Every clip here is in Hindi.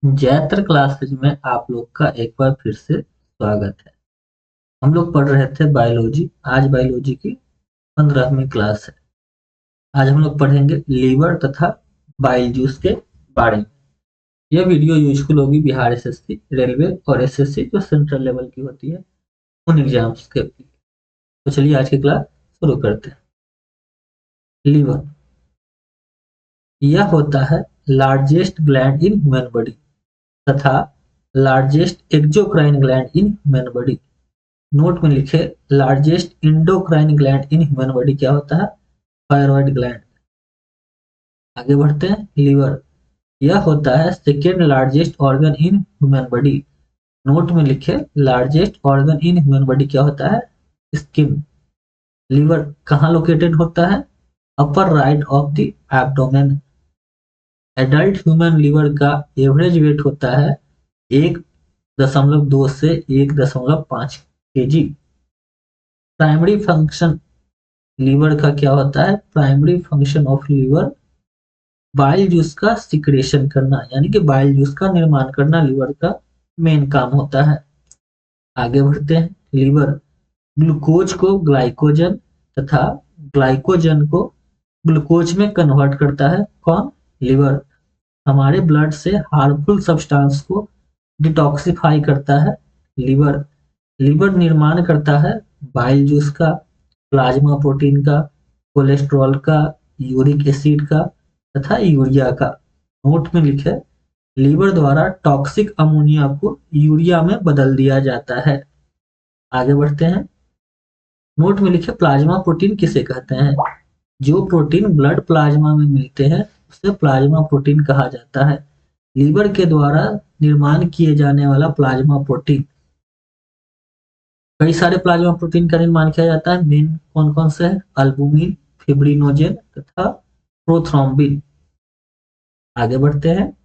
जैत्र क्लासेज में आप लोग का एक बार फिर से स्वागत है। हम लोग पढ़ रहे थे बायोलॉजी। आज बायोलॉजी की 15वीं क्लास है। आज हम लोग पढ़ेंगे लीवर तथा बाइल जूस के बारे में। यह वीडियो यूजफुल होगी बिहार एसएससी, रेलवे और एसएससी जो सेंट्रल लेवल की होती है उन एग्जाम्स के लिए। तो चलिए आज की क्लास शुरू करते हैं। लीवर यह होता है largest gland in human body तथा largest exocrine gland in human body. Note में लिखे largest endocrine gland in human body क्या होता है? Thyroid gland. आगे बढ़ते हैं। लीवर यह होता है second largest organ in human body. Note में लिखे largest organ in human body क्या होता है? स्किन। लीवर कहाँ लोकेटेड होता है? Upper right of the abdomen. Adult human liver का एवरेज वेट होता है 1.2 से 1.5 kg। प्राइमरी फंक्शन लीवर का क्या होता है? Primary function of liver bile juice का सिक्रेशन करना, यानी कि बाइल जूस का निर्माण करना लीवर का मेन काम होता है। आगे बढ़ते हैं। लीवर ग्लूकोज को ग्लाइकोजन तथा ग्लाइकोजन को ग्लूकोज में कन्वर्ट करता है। कौन? लीवर। हमारे ब्लड से हार्मफुल सब्सटेंस को डिटॉक्सिफाई करता है लीवर। लीवर निर्माण करता है बाइल जूस का, प्लाज्मा प्रोटीन का, कोलेस्ट्रॉल का, यूरिक एसिड का तथा यूरिया का। नोट में लिखे लीवर द्वारा टॉक्सिक अमोनिया को यूरिया में बदल दिया जाता है। आगे बढ़ते हैं। नोट में लिखे प्लाज्मा प्रोटीन किसे कहते हैं? जो प्रोटीन ब्लड प्लाज्मा में मिलते हैं उसे प्लाज्मा प्रोटीन कहा जाता है। लीवर के द्वारा निर्माण किए जाने वाला प्लाज्मा प्रोटीन, कई सारे प्लाज्मा प्रोटीन का निर्माण किया जाता है। मेन कौन कौन से है? अल्बुमिन, फिब्रिनोजेन तथा प्रोथ्रोम्बिन। आगे बढ़ते हैं।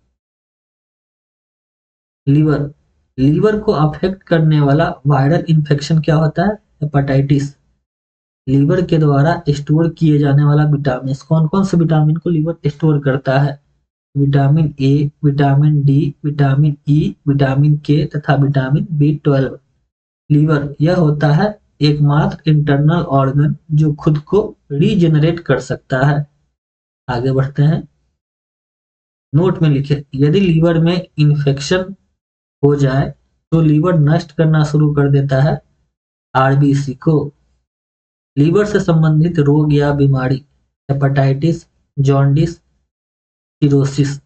लीवर लीवर को अफेक्ट करने वाला वायरल इन्फेक्शन क्या होता है? हेपेटाइटिस। लीवर के द्वारा स्टोर किए जाने वाला विटामिन, कौन कौन से विटामिन को लीवर स्टोर करता है? Vitamin A, vitamin D, vitamin E, vitamin के तथा विटामिन B12। लीवर यह होता है एकमात्र इंटरनल ऑर्गन जो खुद को रीजेनरेट कर सकता है। आगे बढ़ते हैं। नोट में लिखे यदि लीवर में इन्फेक्शन हो जाए तो लीवर नष्ट करना शुरू कर देता है आरबीसी को। लीवर से संबंधित रोग या बीमारी, हेपेटाइटिस, जॉन्डिस, सिरोसिस।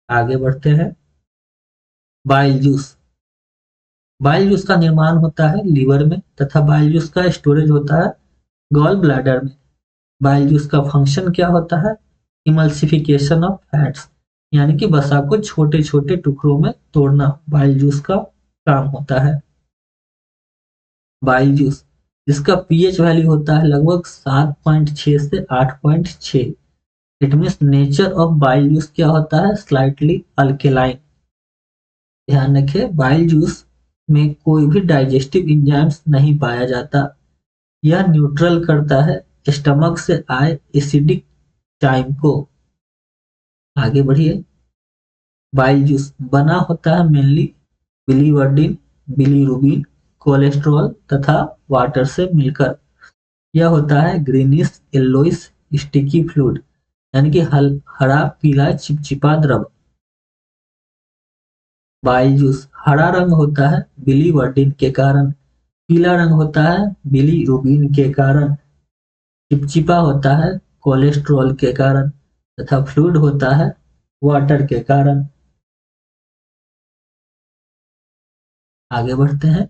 आगे बढ़ते हैं। बाइल जूस बाइल जूस का निर्माण होता है लीवर में तथा बाइल जूस का स्टोरेज होता है गॉल ब्लैडर में। बाइल जूस का फंक्शन क्या होता है? इमल्सिफिकेशन ऑफ फैट्स, यानी कि वसा को छोटे छोटे टुकड़ों में तोड़ना बाइल जूस का काम होता है। बाइल जूस इसका पीएच वैल्यू होता है लगभग 7.6 से 8.6। It means nature of bile juice क्या होता है? Slightly alkaline. ध्यान रखें बाइल जूस में कोई भी डाइजेस्टिव एंजाइम्स नहीं पाया जाता। यह न्यूट्रल करता है स्टमक से आए एसिडिक चाइम को। आगे बढ़िए। बाइल जूस बना होता है मेनली बिलीवर्डिन, बिलीरुबिन, कोलेस्ट्रॉल तथा वाटर से मिलकर। यह होता है ग्रीनिश येलोइश स्टिकी फ्लूइड, यानी कि हरा पीला चिपचिपा द्रव। बाइल जूस हरा रंग होता है बिलीवर्डिन के कारण, पीला रंग होता है बिलीरुबिन के कारण, चिपचिपा होता है कोलेस्ट्रॉल के कारण तथा फ्लूइड होता है वाटर के कारण। आगे बढ़ते हैं।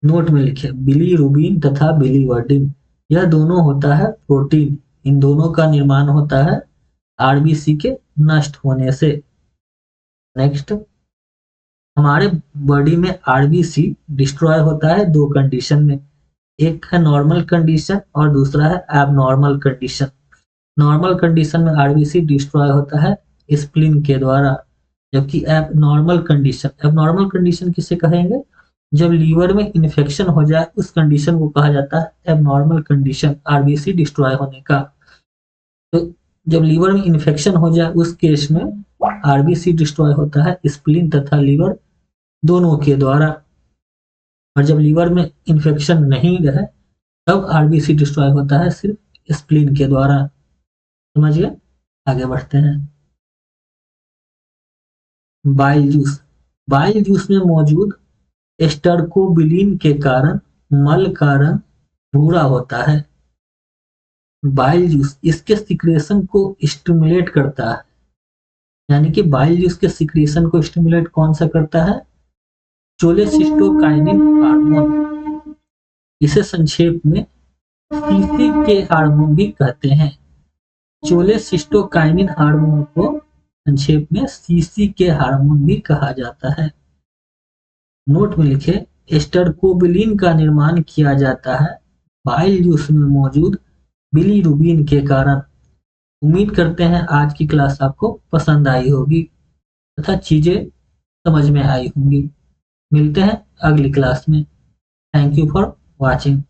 नोट में लिखे बिलीरुबिन तथा बिलीवर्डिन यह दोनों होता है प्रोटीन। इन दोनों का निर्माण होता है आरबीसी के नष्ट होने से। नेक्स्ट, हमारे बॉडी में आरबीसी डिस्ट्रॉय होता है दो कंडीशन में। एक है नॉर्मल कंडीशन और दूसरा है एबनॉर्मल कंडीशन। नॉर्मल कंडीशन में आरबीसी डिस्ट्रॉय होता है स्प्लीन के द्वारा, जबकि एबनॉर्मल कंडीशन किसे कहेंगे? जब लीवर में इन्फेक्शन हो जाए उस कंडीशन को कहा जाता है एबनॉर्मल कंडीशन आरबीसी डिस्ट्रॉय होने का। तो जब लीवर में इन्फेक्शन हो जाए उस केस में आरबीसी डिस्ट्रॉय होता है स्प्लीन तथा लीवर दोनों के द्वारा, और जब लीवर में इन्फेक्शन नहीं है तब आरबीसी डिस्ट्रॉय होता है सिर्फ स्प्लीन के द्वारा। समझिए, आगे बढ़ते हैं। बाइल जूस, बाइल जूस में मौजूद एस्टरकोबिलिन के कारण मल का रंग भूरा होता है। बाइल जूस इसके सिक्रेशन को स्टिमुलेट करता है, यानी कि बाइल जूस के सिक्रेशन को स्टिमुलेट कौन सा करता है? चोलेसिस्टोकाइनिन हार्मोन, इसे संक्षेप में सीसी के हार्मोन भी कहते हैं। चोलेसिस्टोकाइनिन हार्मोन को संक्षेप में सीसी के हार्मोन भी कहा जाता है। नोट में लिखे, एस्टरकोबिलिन का निर्माण किया जाता है बाइल जूस में मौजूद बिलीरुबिन के कारण। उम्मीद करते हैं आज की क्लास आपको पसंद आई होगी तथा चीजें समझ में आई होंगी। मिलते हैं अगली क्लास में। Thank you for watching.